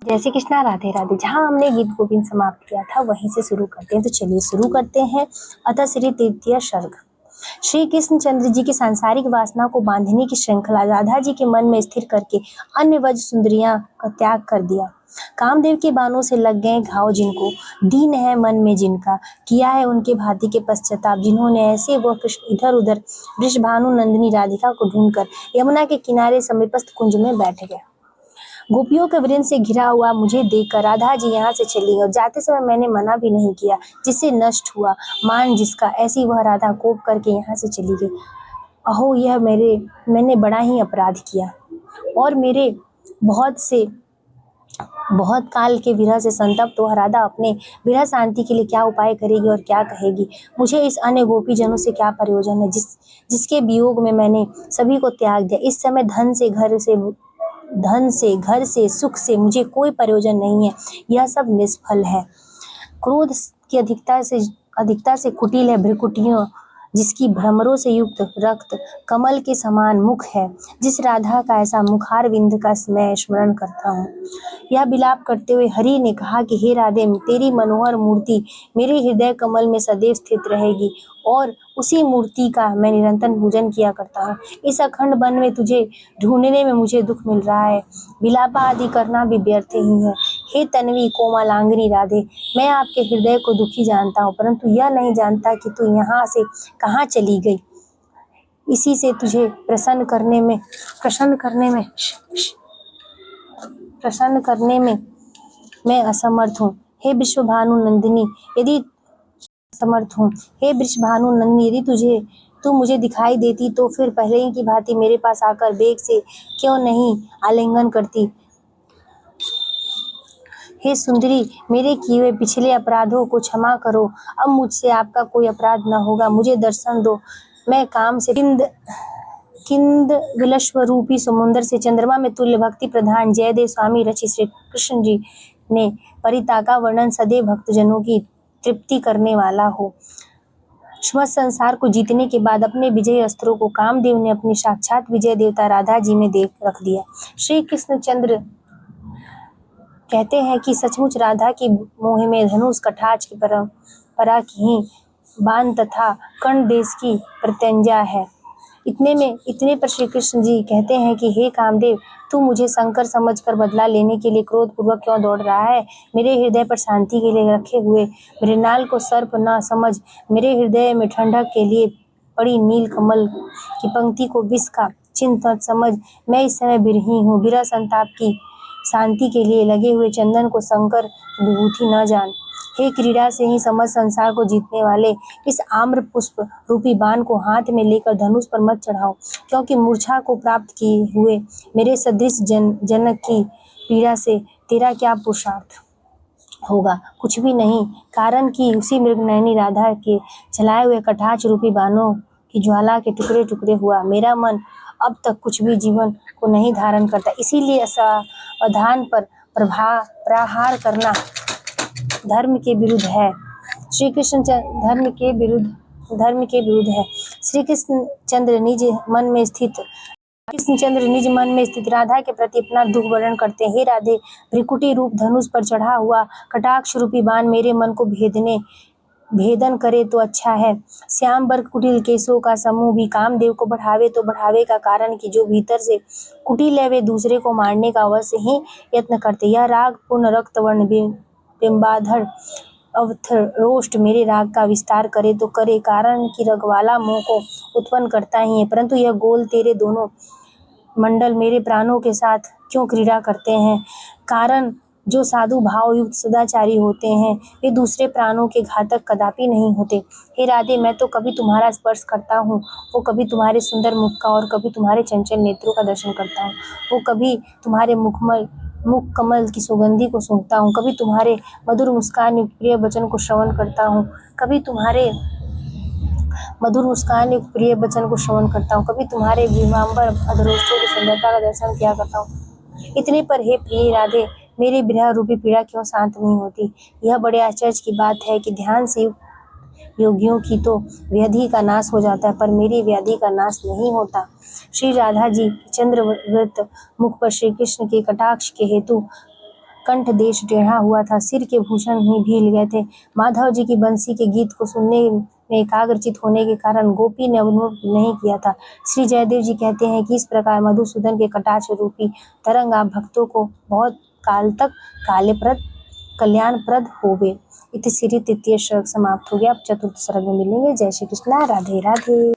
जय श्री कृष्णा, राधे राधे। जहाँ हमने गीत गोविंद समाप्त किया था वहीं से शुरू करते हैं। तो चलिए शुरू करते हैं। अतः श्री तृतीय सर्ग। श्री कृष्ण चंद्र जी की सांसारिक वासना को बांधने की श्रृंखला राधा जी के मन में स्थिर करके अन्य वज सुंदरियां का त्याग कर दिया। कामदेव के बाणों से लग गए घाव जिनको, दीन है मन में जिनका, किया है उनके भांति के पश्चाताप, जिन्होंने ऐसे वह कृष्ण इधर उधर वृषभानु नंदिनी राधिका को ढूंढकर यमुना के किनारे समीपस्थ कुंज में बैठ गए। गोपियों के वृंद से घिरा हुआ मुझे देखकर राधा जी यहाँ से चली गई और जाते समय मैंने मना भी नहीं किया, जिससे नष्ट हुआ मान जिसका, ऐसी वह राधा कोप करके यहाँ से चली गई। अहो यह मैंने बड़ा ही अपराध किया और मेरे बहुत काल के विरह से संतप्त वह राधा अपने विरह शांति के लिए क्या उपाय करेगी और क्या कहेगी। मुझे इस अन्य गोपी जनों से क्या प्रयोजन है जिसके वियोग में मैंने सभी को त्याग दिया। इस समय धन से घर से सुख से मुझे कोई प्रयोजन नहीं है, यह सब निष्फल है। क्रोध की अधिकता से कुटिल है भ्रुकुटियों, जिसकी भ्रमरों से युक्त रक्त कमल के समान मुख है, जिस राधा का ऐसा मुखार विंद का मैं स्मरण करता हूँ। यह विलाप करते हुए हरि ने कहा कि हे राधे, तेरी मनोहर मूर्ति मेरे हृदय कमल में सदैव स्थित रहेगी और उसी मूर्ति का मैं निरंतर पूजन किया करता हूँ। इस अखंड वन में तुझे ढूंढने में मुझे दुख मिल रहा है, विलापा आदि करना भी व्यर्थ ही है। हे तन्वी कोमलांगनी राधे, मैं आपके हृदय को दुखी जानता हूँ, परंतु यह नहीं जानता कि तू यहाँ से कहाँ चली गई। इसी से तुझे प्रसन्न करने में मैं असमर्थ हूँ। हे विश्वभानु नंदिनी यदि तू मुझे दिखाई देती तो फिर पहले ही की भांति मेरे पास आकर वेग से क्यों नहीं आलिंगन करती। हे सुंदरी, मेरे किए हुए पिछले अपराधों को क्षमा करो, अब मुझसे आपका कोई अपराध न होगा। मुझे दर्शन दो, मैं काम से किंद विलस्व रूपी समुद्र से चंद्रमा में तुल्य भक्ति प्रधान जयदेव स्वामी रचि श्री कृष्ण जी ने परिताका वर्णन सदैव भक्तजनों की तृप्ति करने वाला हो। समस्त संसार को जीतने के बाद अपने विजय अस्त्रों को कामदेव ने अपनी साक्षात विजय देवता राधा जी में रख दिया। श्री कृष्ण चंद्र कहते हैं कि सचमुच राधा की मोह में धनुष कटाक्ष की परंपरा की ही बाण तथा कर्ण देश की प्रत्यंजा है। इतने पर श्री कृष्ण जी कहते हैं कि हे कामदेव, तू मुझे शंकर समझकर बदला लेने के लिए क्रोध पूर्वक क्यों दौड़ रहा है। मेरे हृदय पर शांति के लिए रखे हुए मृणाल को सर्प न समझ, मेरे हृदय में ठंडक के लिए पड़ी नील कमल की पंक्ति को विष का चिन्ह मत समझ। मैं इस समय बिरही हूँ, विरह संताप की शांति के लिए लगे हुए चंदन को शंकर विभूति न जान। हे क्रीड़ा से ही समस्त संसार को जीतने वाले, इस आम्र पुष्प रूपी बाण को हाथ में लेकर धनुष पर मत चढ़ाओ, क्योंकि मूर्छा को प्राप्त किए हुए मेरे सदृश जनक की पीड़ा से तेरा क्या पुरुषार्थ होगा। कुछ भी नहीं, कारण कि उसी मृगनयनी राधा के चलाए हुए कटाक्ष रूपी बाणों की ज्वाला के टुकड़े टुकड़े हुआ। मेरा मन अब तक कुछ भी जीवन को नहीं धारण करता, इसीलिए असावधान पर प्रहार करना धर्म के विरुद्ध है। श्री कृष्ण चंद्र निज मन में स्थित राधा के प्रति अपना दुख वर्णन करते हैं। हे राधे, भ्रिकुटी रूप धनुष पर चढ़ा हुआ कटाक्ष रूपी बाण मेरे मन को भेदन करे तो अच्छा है। श्याम वर्ग कुटिल केशों का समूह भी कामदेव को बढ़ावे तो बढ़ावे का कारण कि जो भीतर से कुटिल है वे दूसरे को मारने का अवश्य ही यत्न करते। यह राग पूर्ण रक्त वर्ण बिंबाधर अवथरोष्ट मेरे राग का विस्तार करे तो करे, कारण कि रगवाला मोह को उत्पन्न करता ही है, परंतु यह गोल तेरे दोनों मंडल मेरे प्राणों के साथ क्यों क्रीड़ा करते हैं। कारण जो साधु भाव युक्त सदाचारी होते हैं वे दूसरे प्राणों के घातक कदापि नहीं होते। हे राधे, मैं तो कभी तुम्हारा स्पर्श करता हूँ, वो कभी तुम्हारे सुंदर मुख का और कभी तुम्हारे चंचल नेत्रों का दर्शन करता हूँ, वो कभी तुम्हारे मुख कमल की सुगंधी को सूंघता हूँ, कभी तुम्हारे मधुर मुस्कान युक्त प्रिय वचन को श्रवण करता हूँ, कभी तुम्हारे विवांबर अधरोष्ठों की सुंदरता का दर्शन किया करता हूँ। इतने पर हे प्रिय राधे, मेरी विरह रूपी पीड़ा क्यों शांत नहीं होती। यह बड़े आश्चर्य की बात है कि ध्यान से योगियों की तो व्याधि का नाश हो जाता है, पर मेरी व्याधि का नाश नहीं होता। श्री राधा जी चंद्रवृत्त मुख पर श्री कृष्ण के कटाक्ष के हेतु कंठ देश टेढ़ा हुआ था, सिर के भूषण ही भील गए थे। माधव जी की बंसी के गीत को सुनने में एकाग्रचित होने के कारण गोपी ने अनुभव नहीं किया था। श्री जयदेव जी कहते हैं कि इस प्रकार मधुसूदन के कटाक्ष रूपी तरंग आप भक्तों को बहुत काल तक कल्याणप्रद होवे। इति श्री तृतीय सर्ग समाप्त हो गया। अब चतुर्थ सर्ग में मिलेंगे। जय श्री कृष्णा। राधे राधे।